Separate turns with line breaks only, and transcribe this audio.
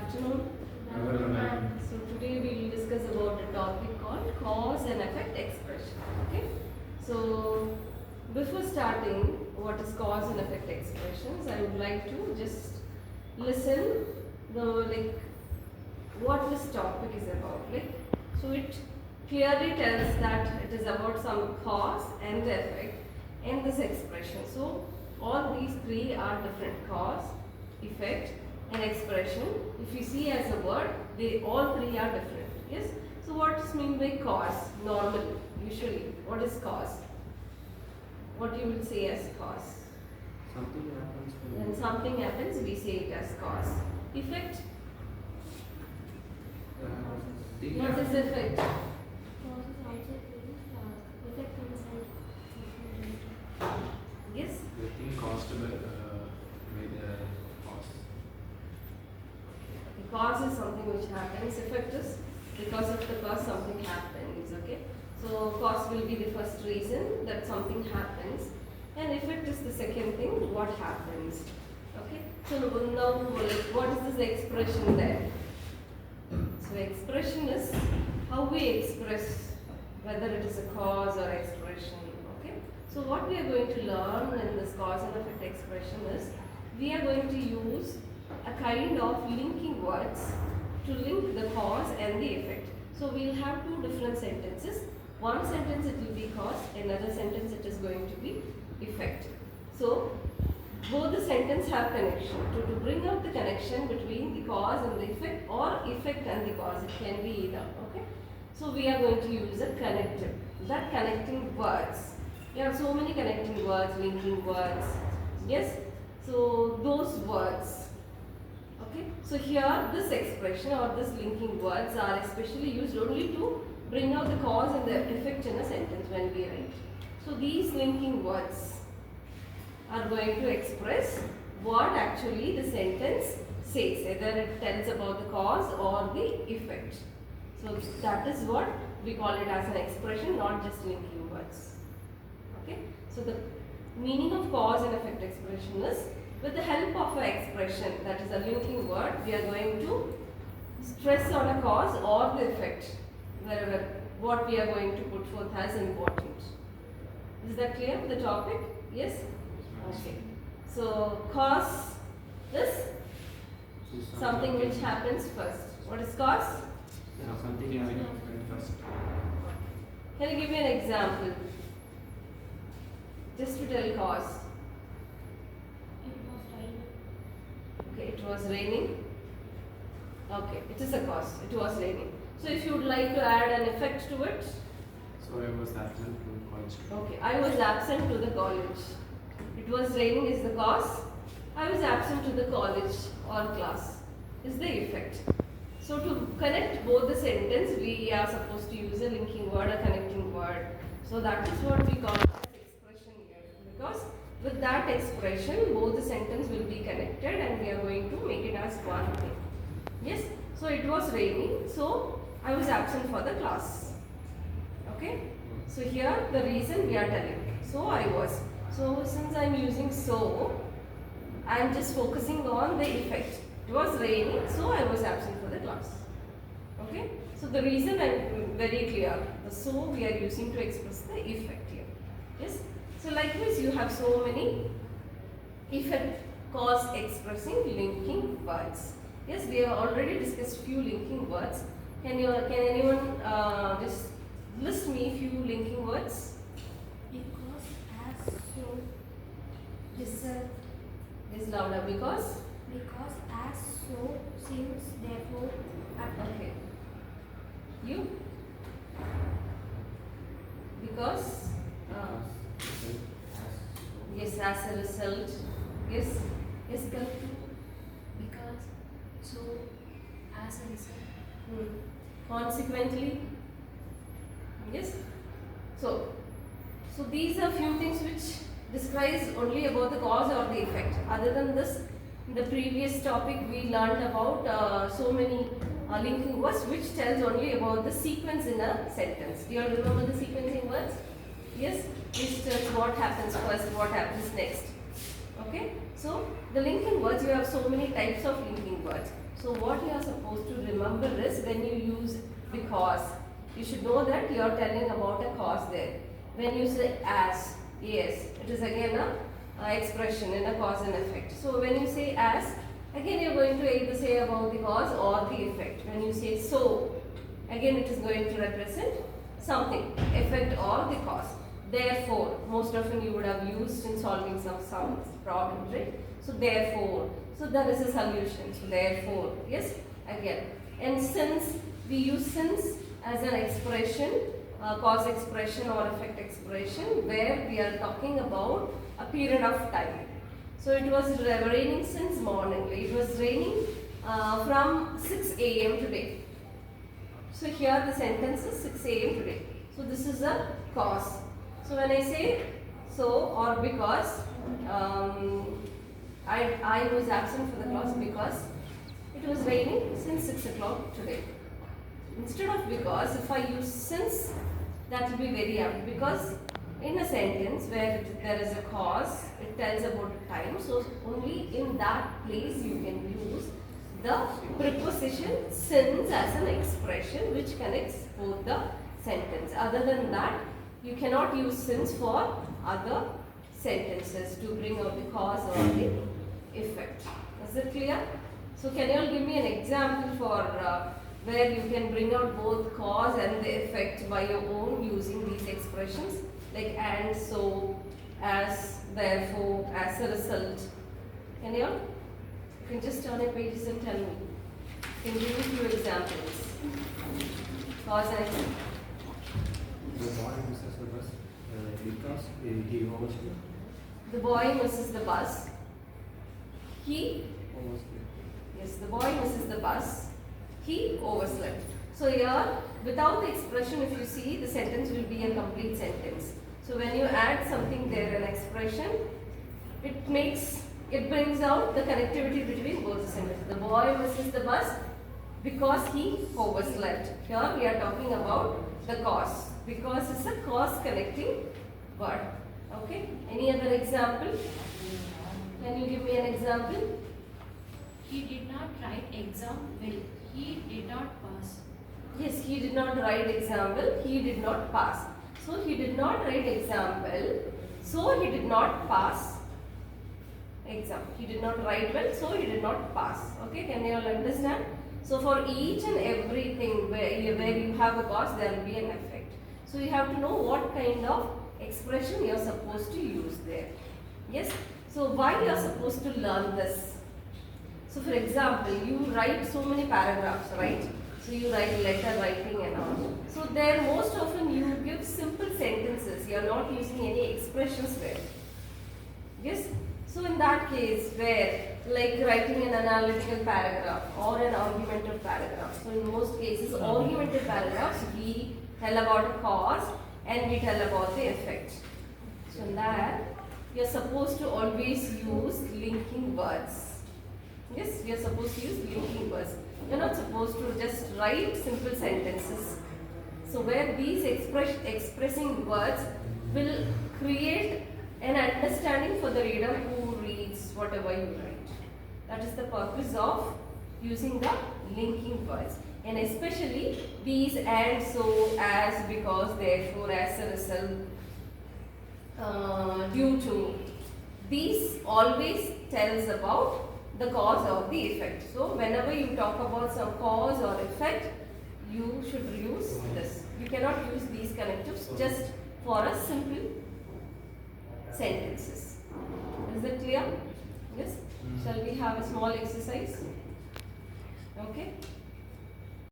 afternoon.
Hello, ma'am.
So today we will discuss about a topic called cause and effect expression. Okay. So before starting what is cause and effect expressions, I would like to just listen what this topic is about. So it clearly tells that it is about some cause and the effect in this expression. So all these three are different: cause, effect, and expression. If you see as a word, they all three are different. Yes. So what is meant by cause? Normally, usually, what is cause? What you will say as cause?
Something happens
When something happens, we say it as cause. Effect. What is effect? Yes.
The thing caused by the cause.
The cause is something which happens. Effect is because of the cause something happens. Okay. So cause will be the first reason that something happens, and effect is the second thing what happens. Okay. So now what is this expression then? So expression is how we express whether it is a cause or expression. Okay. So what we are going to learn in this cause and effect expression is we are going to use a kind of linking words to link the cause and the effect. So we will have two different sentences. One sentence it will be cause, another sentence it is going to be effect. So both the sentence have connection. To bring out the connection between the cause and the effect, or effect and the cause, it can be either. Okay. So we are going to use a connective. That connecting words. There are so many connecting words, linking words. Yes. So those words. Okay. So here this expression or this linking words are especially used only to bring out the cause and the effect in a sentence when we write. So these linking words are going to express what actually the sentence says, either it tells about the cause or the effect. So that is what we call it as an expression, not just linking words. Okay. So the meaning of cause and effect expression is with the help of an expression, that is a linking word, we are going to stress on a cause or the effect, wherever what we are going to put forth as important. Is that clear, the topic? Yes? Okay. So cause is something which happens first. What is cause?
Something happened first.
Can you give me an example? Just to tell cause. Okay, it was raining. Okay, it is a cause. It was raining. So if you would like to add an effect to it.
So I was absent from college.
Okay, I was absent to the college. It was raining is the cause. I was absent to the college or class is the effect. So to connect both the sentence, we are supposed to use a linking word, a connecting word. So that is what we call as expression here. Because with that expression, both the sentence will be connected and we are going to make it as one thing. Yes. So it was raining. So I was absent for the class. Okay. So here the reason we are telling. So I was. So since I am using so, I am just focusing on the effect. It was raining, so I was absent for the class. Okay. So the reason I am very clear. The so we are using to express the effect here. Yes. So likewise you have so many effect cause expressing linking words. Yes, we have already discussed few linking words. Can anyone just list me few linking words?
Because, as, so, result.
Is louder. Because.
Because, as, so, since, therefore, after.
Okay. You. Because. Yes, as a result. Yes. Yes, girl.
Because, so, as a result.
Consequently. Yes. So these are few things which describes only about the cause or the effect. Other than this, in the previous topic we learned about so many linking words which tells only about the sequence in a sentence. Do you all remember the sequencing words? Yes, which tells what happens first, what happens next. Okay, so the linking words, you have so many types of linking words. words. So what you are supposed to remember is when you use because, you should know that you are telling about a cause there. When you say as, yes, it is again a expression in a cause and effect. So when you say as, again you are going to either say about the cause or the effect. When you say so, again it is going to represent something, effect or the cause. Therefore, most often you would have used in solving some problems, right? So therefore, so there is a solution. So therefore, yes, again. And since, we use since as an expression, cause expression or effect expression, where we are talking about a period of time. So it was raining since morning. It was raining from 6 a.m. today. So here the sentence is 6 a.m. today. So this is a cause. So when I say so or because, I was absent for the class because it was raining since 6 o'clock today. Instead of because, if I use since, that will be very apt, because in a sentence where there is a cause, it tells about the time. So only in that place you can use the preposition since as an expression which connects both the sentence. Other than that, you cannot use since for other sentences to bring out the cause or the effect. Is it clear? So can you all give me an example for where you can bring out both cause and the effect by your own using these expressions like and, so, as, therefore, as a result. Can you all? You can just turn your pages and tell me. You can give me few examples. Cause and effect.
The boy misses the bus because he overslept.
The boy misses the bus. He,
Overslept.
yes, the boy misses the bus. He overslept. So here, without the expression, if you see, the sentence will be a complete sentence. So when you add something there, an expression, it brings out the connectivity between both the sentences. The boy misses the bus because he overslept. Here we are talking about the cause. Because is a cause connecting word. Okay. Any other example? Can you give me an example?
He did not write exam well. He did not pass.
Yes, he did not write example. He did not pass. So he did not write example. So he did not pass exam. He did not write well. So he did not pass. Okay. Can you all understand? So for each and everything where you have a cause, there will be an effect. So you have to know what kind of expression you are supposed to use there. Yes. So why you are supposed to learn this? So for example, you write so many paragraphs, right? So you write letter writing and all. So there most often you give simple sentences. You are not using any expressions there. Yes. So in that case where like writing an analytical paragraph or an argumentative paragraph. So in most cases argumentative paragraphs we tell about a cause and we tell about the effect. So in that you are supposed to always use linking words. Yes, we are supposed to use linking words. You are not supposed to just write simple sentences. So where these expressing words will create an understanding for the reader who reads whatever you write. That is the purpose of using the linking words. And especially these and, so, as, because, therefore, as a result, due to. These always tells about the cause or the effect. So whenever you talk about some cause or effect, you should use this. You cannot use these connectives just for a simple sentences. Is it clear? Yes? Shall we have a small exercise? Okay.